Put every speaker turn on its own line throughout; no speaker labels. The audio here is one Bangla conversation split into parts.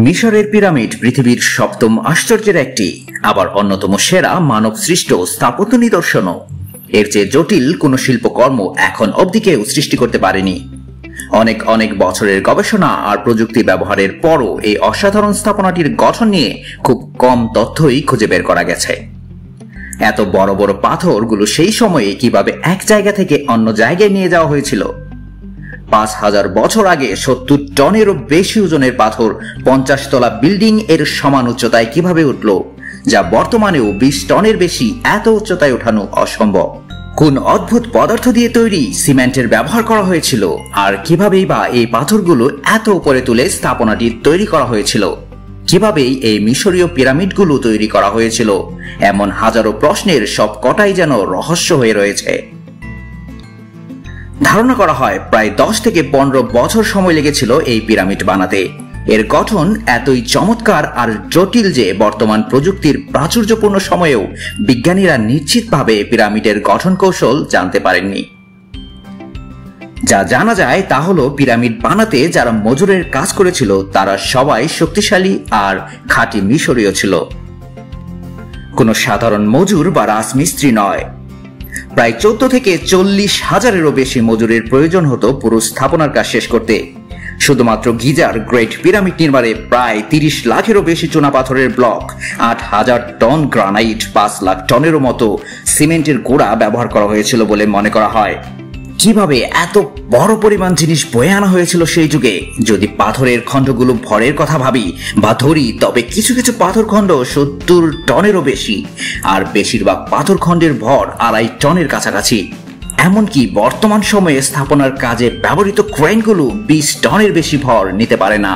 মিশরের পিরামিড পৃথিবীর সপ্তম আশ্চর্যের একটি, আবার অন্যতম সেরা মানব সৃষ্ট স্থাপত্য নিদর্শনও। এর চেয়ে জটিল কোনো শিল্পকর্ম এখন অবধি কেউ সৃষ্টি করতে পারেনি। অনেক অনেক বছরের গবেষণা আর প্রযুক্তি ব্যবহারের পরও এই অসাধারণ স্থাপনাটির গঠন নিয়ে খুব কম তথ্যই খুঁজে বের করা গেছে। এত বড় বড় পাথরগুলো সেই সময়ে কিভাবে এক জায়গা থেকে অন্য জায়গায় নিয়ে যাওয়া হয়েছিল? ৫,০০০ বছর আগে ৭০ টনেরও বেশি ওজনের পাথর ৫০ তলা বিল্ডিং এর সমান উচ্চতায় কিভাবে উঠল, যা বর্তমানেও ২০ টনের বেশি এত উচ্চতায় ওঠানো অসম্ভব? কোন অদ্ভুত পদার্থ দিয়ে তৈরি সিমেন্টের ব্যবহার করা হয়েছিল, আর কিভাবেই বা এই পাথরগুলো এত উপরে তুলে স্থাপনাটি তৈরি করা হয়েছিল? কিভাবেই এই মিশরীয় পিরামিডগুলো তৈরি করা হয়েছিল? এমন হাজারো প্রশ্নের সব কটাই যেন রহস্য হয়ে রয়েছে। ধারণা করা হয় প্রায় ১০ থেকে ১৫ বছর সময় লেগেছিল এই পিরামিড বানাতে। এর গঠন এতই চমৎকার আর জটিল যে বর্তমান প্রযুক্তির প্রাচুর্যপূর্ণ সময়েও বিজ্ঞানীরা নিশ্চিতভাবে পিরামিডের গঠন কৌশল জানতে পারেননি। যা জানা যায় তা হলো, পিরামিড বানাতে যারা মজুরের কাজ করেছিল তারা সবাই শক্তিশালী আর খাঁটি মিশরীয় ছিল। কোনো সাধারণ মজুর বা রাজমিস্ত্রি নয়। প্রায় ১৪ থেকে ৪০ হাজারেরও বেশি মজুরের প্রয়োজন হতো পুরো স্থাপনার কাজ শেষ করতে। শুধুমাত্র গিজার গ্রেট পিরামিড নির্মাণে প্রায় ৩০ লাখেরও বেশি চুনাপাথরের ব্লক, ৮,০০০ টন গ্রানাইট, ৫ লাখ টনেরও মতো সিমেন্টের গুঁড়া ব্যবহার করা হয়েছিল বলে মনে করা হয়। কিভাবে এত বড় পরিমাণ জিনিস বয়ে আনা হয়েছিল সেই যুগে? যদি পাথরের খণ্ডগুলো ভরের কথা ভাবি বা ধরি, তবে কিছু কিছু পাথর খণ্ড ৭০ টনেরও বেশি, আর বেশিরভাগ পাথর খণ্ডের ভর ২.৫ টনের কাছাকাছি। এমনকি বর্তমান সময়ে স্থাপনার কাজে ব্যবহৃত ক্রেনগুলো ২০ টনের বেশি ভর নিতে পারে না।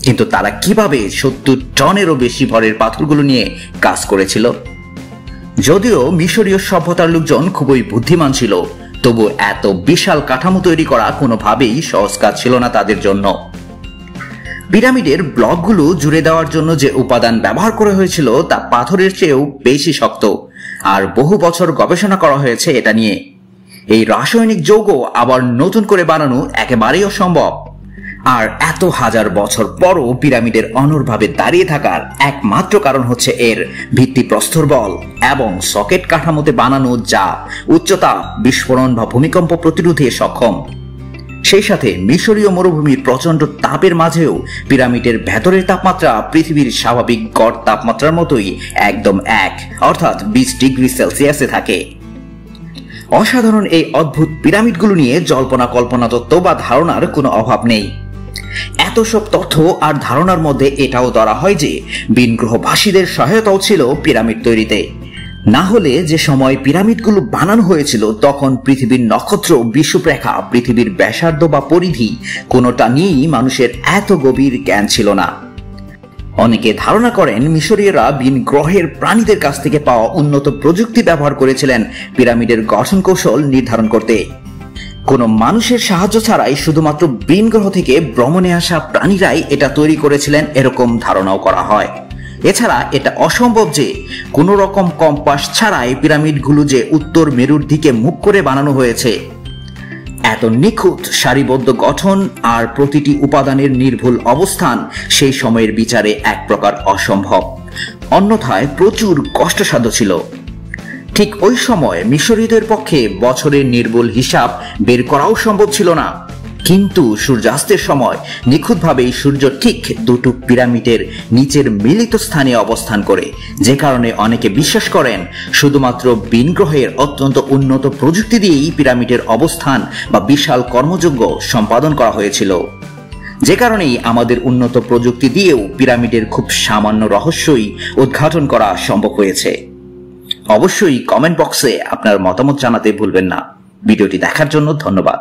কিন্তু তারা কিভাবে ৭০ টনেরও বেশি ভরের পাথরগুলো নিয়ে কাজ করেছিল? যদিও মিশরীয় সভ্যতার লোকজন খুবই বুদ্ধিমান ছিল, তবু এত বিশাল কাঠামো তৈরি করা কোনোভাবেই সহজ কাজ ছিল না তাদের জন্য। পিরামিডের ব্লকগুলো জুড়ে দেওয়ার জন্য যে উপাদান ব্যবহার করা হয়েছিল তা পাথরের চেয়েও বেশি শক্ত, আর বহু বছর গবেষণা করা হয়েছে এটা নিয়ে। এই রাসায়নিক যৌগ আবার নতুন করে বানানো একেবারেই অসম্ভব। আর এত হাজার বছর পরও পিরামিডের অনড়ভাবে দাঁড়িয়ে থাকার একমাত্র কারণ হচ্ছে এর ভিত্তিপ্রস্তর বল এবং সকেট কাঠামোতে বানানো, যা উচ্চতা, বিস্ফোরণ বা ভূমিকম্প প্রতিরোধে সক্ষম। সেই সাথে মিশরীয় মরুভূমির প্রচন্ড তাপের মাঝেও পিরামিডের ভেতরের তাপমাত্রা পৃথিবীর স্বাভাবিক গড় তাপমাত্রার মতোই একদম অর্থাৎ ২০ ডিগ্রি সেলসিয়াসে থাকে। অসাধারণ এই অদ্ভুত পিরামিডগুলো নিয়ে জল্পনা কল্পনা তত্ত্ব বা ধারণার কোনো অভাব নেই। এত সব তথ্য আর ধারণার মধ্যে এটাও ধরা হয় যে ভিনগ্রহবাসীদের সহায়তাও ছিল পিরামিড তৈরিতে। না হলে যে সময় পিরামিডগুলো বানানো হয়েছিল তখন পৃথিবীর নক্ষত্র, বিষুবরেখা, পৃথিবীর ব্যাসার্ধ বা পরিধি কোনোটা নিয়েই মানুষের এত গভীর জ্ঞান ছিল না। অনেকে ধারণা করেন মিশরীয়রা ভিন গ্রহের প্রাণীদের কাছ থেকে পাওয়া উন্নত প্রযুক্তি ব্যবহার করেছিলেন পিরামিডের গঠন কৌশল নির্ধারণ করতে। কোনো মানুষের সাহায্য ছাড়াই শুধুমাত্র ভিন গ্রহ থেকে ভ্রমণে আসা প্রাণীরাই এটা তৈরি করেছিলেন, এরকম ধারণাও করা হয়। এছাড়া এটা অসম্ভব যে কোনো রকম কম্পাস ছাড়াই পিরামিডগুলো যে উত্তর মেরুর দিকে মুখ করে বানানো হয়েছে। এত নিখুঁত সারিবদ্ধ গঠন আর প্রতিটি উপাদানের নির্ভুল অবস্থান সেই সময়ের বিচারে এক প্রকার অসম্ভব, অন্যথায় প্রচুর কষ্টসাধ্য ছিল। ঠিক ওই সময় মিশরীয়দের পক্ষে বছরের নির্ভুল হিসাব বের করাও সম্ভব ছিল না। কিন্তু সূর্যাস্তের সময় নিখুঁতভাবেই সূর্য ঠিক দুটো পিরামিডের নিচের মিলিত স্থানে অবস্থান করে, যে কারণে অনেকে বিশ্বাস করেন শুধুমাত্র ভিন গ্রহের অত্যন্ত উন্নত প্রযুক্তি দিয়েই পিরামিডের অবস্থান বা বিশাল কর্মযজ্ঞ সম্পাদন করা হয়েছিল। যে কারণেই আমাদের উন্নত প্রযুক্তি দিয়েও পিরামিডের খুব সামান্য রহস্যই উদ্ঘাটন করা সম্ভব হয়েছে। অবশ্যই কমেন্ট বক্সে আপনার মতামত জানাতে ভুলবেন না। ভিডিওটি দেখার জন্য ধন্যবাদ।